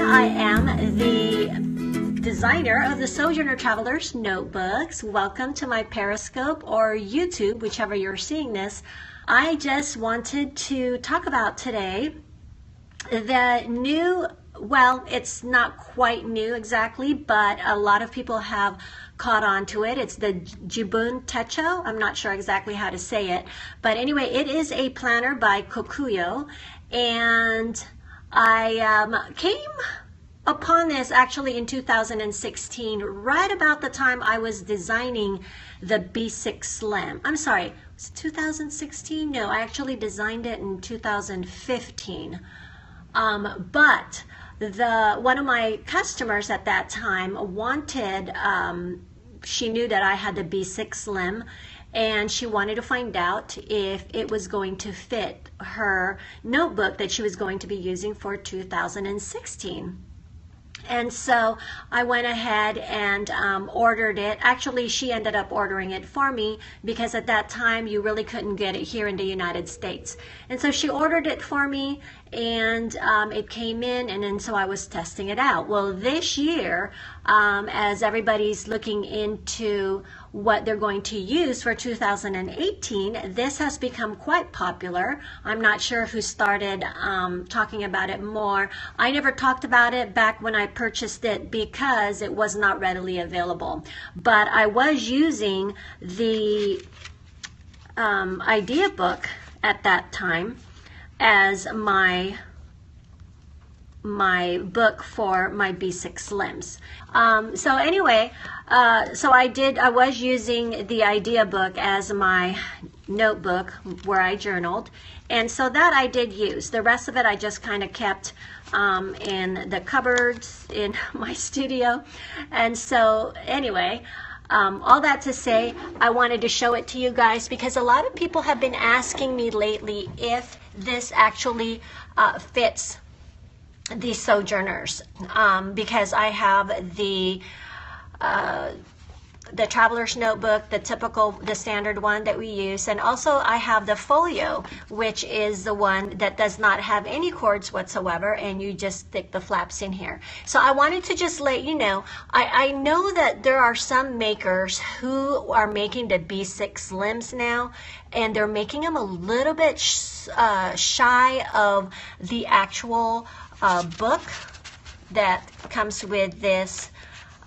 I am the designer of the Sojourner Travelers Notebooks. Welcome to my Periscope or YouTube, whichever you're seeing this. I just wanted to talk about today the new, well, it's not quite new exactly, but a lot of people have caught on to it. It's the Jibun Techo. I'm not sure exactly how to say it, but anyway, it is a planner by Kokuyo, and I came upon this actually in 2016, right about the time I was designing the B6 Slim. I'm sorry, was it 2016? No, I actually designed it in 2015. But one of my customers at that time wanted, she knew that I had the B6 Slim, and she wanted to find out if it was going to fit her notebook that she was going to be using for 2016. And so I went ahead and ordered it. Actually, she ended up ordering it for me because at that time you really couldn't get it here in the United States. And so she ordered it for me, and it came in, and then so I was testing it out. Well, this year, as everybody's looking into what they're going to use for 2018, this has become quite popular. I'm not sure who started talking about it more. I never talked about it back when I purchased it because it was not readily available. But I was using the idea book at that time as my book for my B6 Slims. So anyway, so I was using the idea book as my notebook where I journaled, and so that I did use. The rest of it I just kind of kept in the cupboards in my studio. And so anyway, all that to say, I wanted to show it to you guys because a lot of people have been asking me lately if this actually fits the Sojourners, because I have the Traveler's Notebook, the standard one that we use, and also I have the Folio, which is the one that does not have any cords whatsoever, and you just stick the flaps in here. So I wanted to just let you know, I know that there are some makers who are making the B6 Slims now, and they're making them a little bit shy of the actual book that comes with this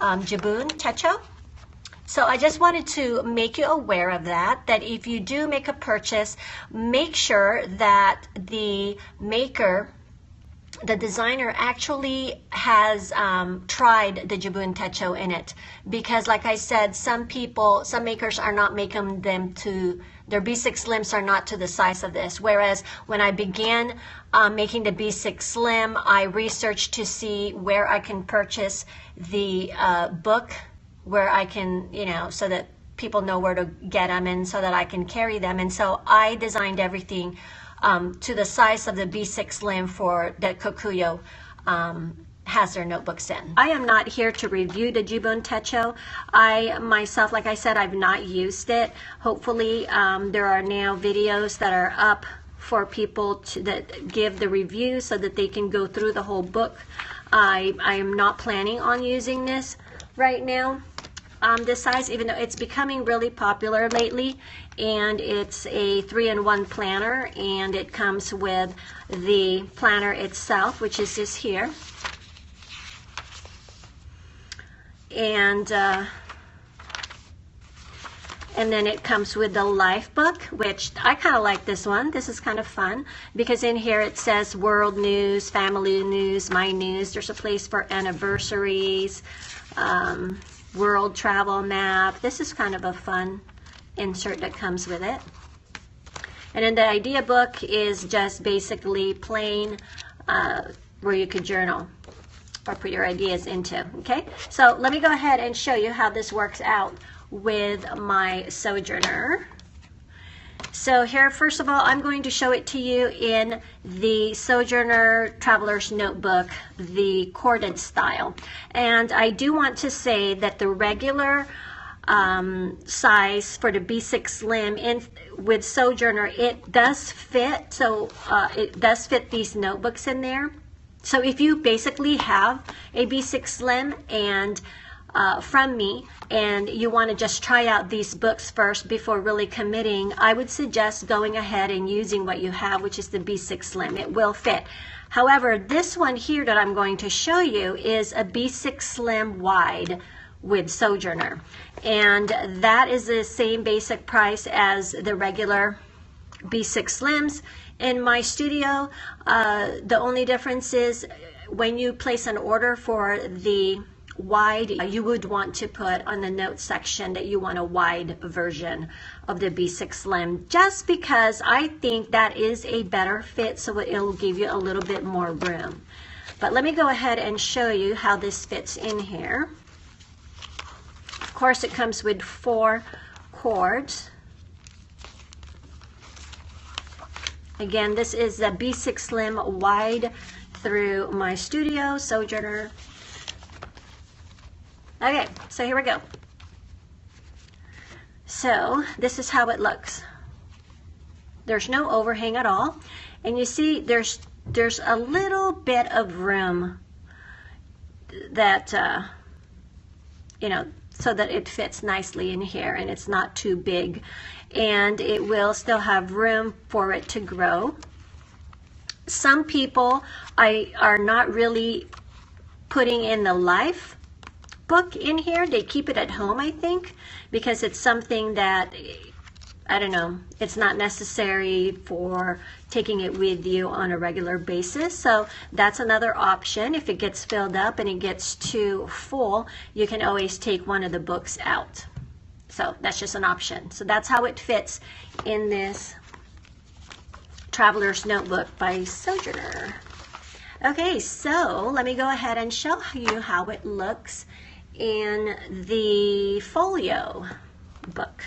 Jibun Techo. So I just wanted to make you aware of that if you do make a purchase, make sure that the maker, the designer, actually has tried the Jibun Techo in it. Because like I said, some makers are not making them to, their B6 Slims are not to the size of this. Whereas when I began making the B6 Slim, I researched to see where I can purchase the book, where I can, so that people know where to get them and so that I can carry them. And so I designed everything to the size of the B6 Slim for that Kokuyo has their notebooks in. I am not here to review the Jibun Techo. I myself, like I said, I've not used it. Hopefully there are now videos that are up for people that give the review so that they can go through the whole book. I am not planning on using this right now. This size, even though it's becoming really popular lately, and it's a 3-in-1 planner, and it comes with the planner itself, which is this here, and then it comes with the life book, which I kind of like this one. This is kind of fun because in here it says world news, family news, my news. There's a place for anniversaries, world travel map. This is kind of a fun insert that comes with it. And then the idea book is just basically plain where you could journal or put your ideas into. Okay, so let me go ahead and show you how this works out with my Sojourner. So here, first of all, I'm going to show it to you in the Sojourner Traveler's Notebook, the corded style. And I do want to say that the regular size for the B6 Slim with Sojourner, it does fit. So it does fit these notebooks in there. So if you basically have a B6 Slim and from me, and you want to just try out these books first before really committing, I would suggest going ahead and using what you have, which is the B6 Slim. It will fit. However, this one here that I'm going to show you is a B6 Slim wide with Sojourner, and that is the same basic price as the regular B6 Slims in my studio. The only difference is when you place an order for the wide, you would want to put on the notes section that you want a wide version of the B6 Slim, just because I think that is a better fit, so it'll give you a little bit more room. But let me go ahead and show you how this fits in here. Of course, it comes with 4 cords. Again, this is the B6 Slim wide through my studio, Sojourner. Okay, so here we go. So this is how it looks. There's no overhang at all, and you see there's a little bit of room that you know, so that it fits nicely in here and it's not too big, and it will still have room for it to grow. Some people are not really putting in the life book in here. They keep it at home, I think, because it's something that, I don't know, it's not necessary for taking it with you on a regular basis. So that's another option. If it gets filled up and it gets too full, you can always take one of the books out. So that's just an option. So that's how it fits in this Traveler's Notebook by Sojourner. Okay, so let me go ahead and show you how it looks in the Folio book.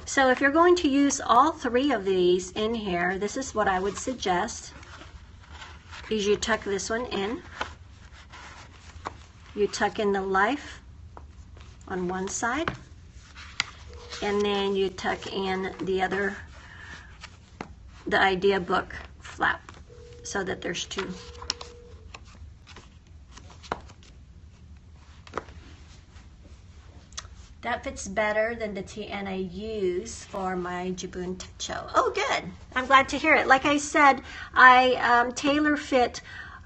So if you're going to use all 3 of these in here, this is what I would suggest, is you tuck this one in. You tuck in the life on one side, and then you tuck in the idea book flap, so that there's 2. That fits better than the TN I use for my Jibun Techo. Oh, good. I'm glad to hear it. Like I said, I tailor fit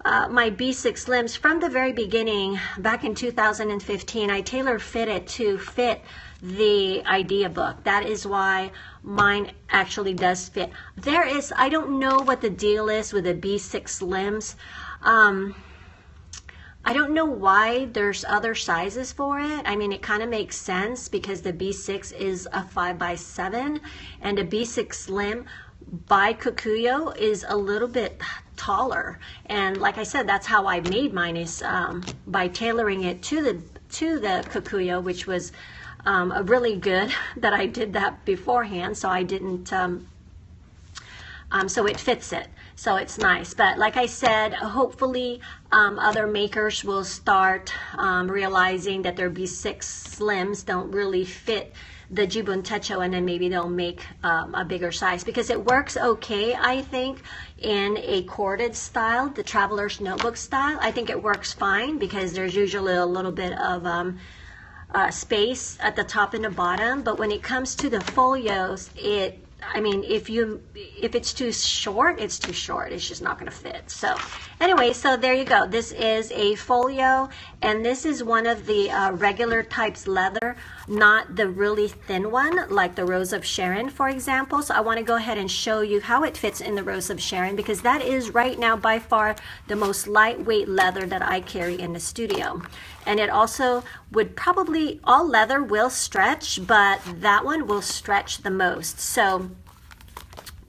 my B6 Slims from the very beginning. Back in 2015, I tailor fit it to fit the idea book. That is why mine actually does fit. I don't know what the deal is with the B6 Slims. I don't know why there's other sizes for it. I mean, it kind of makes sense because the B6 is a 5x7, and a B6 Slim by Kikuyo is a little bit taller. And like I said, that's how I made mine, is by tailoring it to the Kikuyo, which was really good that I did that beforehand, so I didn't so it fits it. So it's nice. But like I said, hopefully other makers will start realizing that their B6 Slims don't really fit the Jibun Techo, and then maybe they'll make a bigger size, because it works okay, I think, in a corded style, the Traveler's Notebook style. I think it works fine because there's usually a little bit of space at the top and the bottom. But when it comes to the folios, I mean, if it's too short, it's too short. It's just not going to fit. So anyway, so there you go. This is a folio, and this is one of the regular types leather, not the really thin one like the Rose of Sharon, for example. So I want to go ahead and show you how it fits in the Rose of Sharon, because that is right now by far the most lightweight leather that I carry in the studio. And it also would probably, all leather will stretch, but that one will stretch the most. So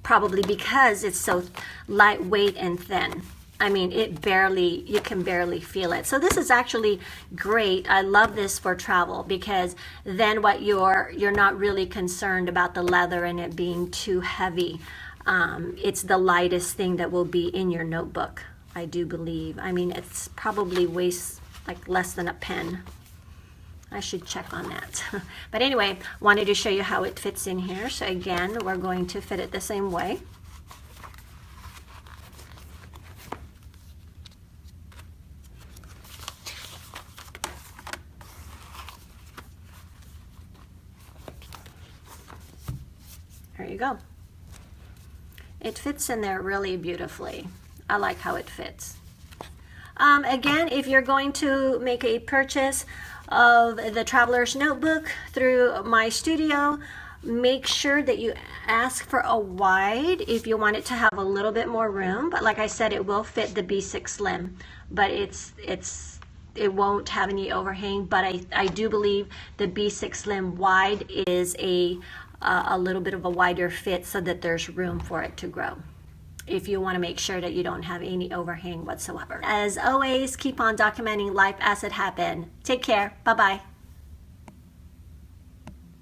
probably because it's so lightweight and thin. I mean, you can barely feel it. So this is actually great. I love this for travel, because then you're not really concerned about the leather and it being too heavy. It's the lightest thing that will be in your notebook, I do believe. I mean, it's probably weighs like less than a pen. I should check on that. But anyway, wanted to show you how it fits in here. So again, we're going to fit it the same way. There you go. It fits in there really beautifully. I like how it fits. Again, if you're going to make a purchase of the Traveler's Notebook through my studio, make sure that you ask for a wide if you want it to have a little bit more room. But like I said, it will fit the B6 Slim, but it won't have any overhang. But I do believe the B6 Slim wide is a little bit of a wider fit so that there's room for it to grow, if you want to make sure that you don't have any overhang whatsoever. As always, keep on documenting life as it happened. Take care. Bye-bye.